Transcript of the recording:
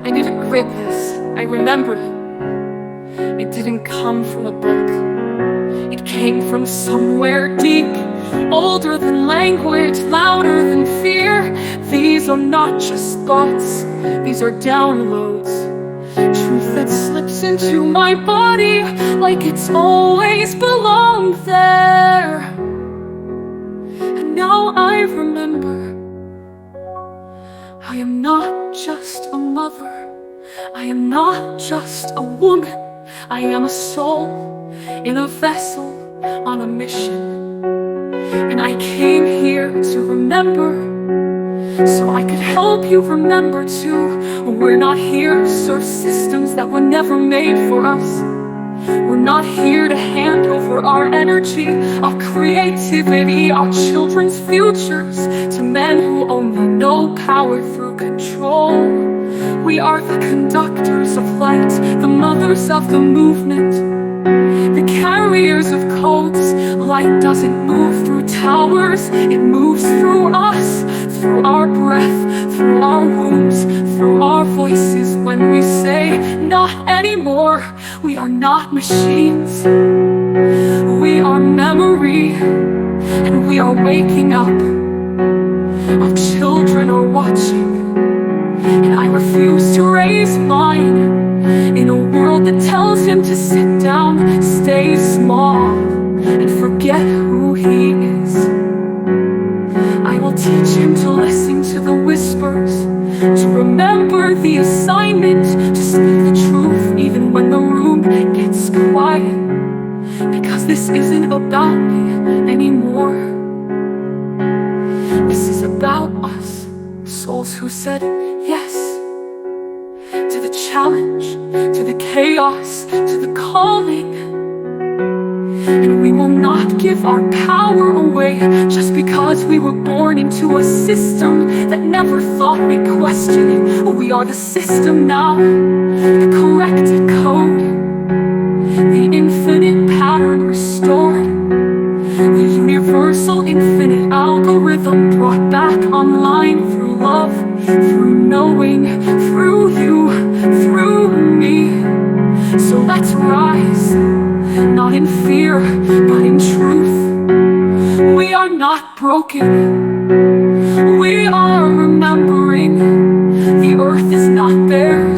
I didn't read this, I remembered it. It didn't come from a book. It came from somewhere deep, older than language, louder than fear. These are not just thoughts, these are downloads. Truth that slips into my body like it's always belonged there. And now I remember, I am not just a mother, I am not just a woman, I am a soul in a vessel on a mission. And I came here to remember, so I could help you remember too. We're not here to serve systems that were never made for us. We're not here to hand over our energy, our creativity, our children's futures to men who only know power through control. We are the conductors of light, the mothers of the movement, the carriers of codes. Light doesn't move through towers, it moves through us, through our breath, through our wombs, through our voices. When we say, not anymore, we are not machines. We are memory, and we are waking up. Our children are watching, and I refuse to raise mine in a world that tells him to sit down, stay small, and forget who he is. I will teach him to listen to the whispers, to remember the assignment, to speak the truth even when the room gets quiet. Because this isn't about me anymore. This is about us, souls who said yes to the challenge, to the chaos, to the calling. And we will not give our power away just because we were born into a system that never thought we'd question it. We are the system now, the corrected code, the infinite pattern restored, the universal infinite algorithm brought back online through love, through knowing, through you, through me. So let's rise, not in fear, but in truth. We are not broken, we are remembering. The earth is not bare,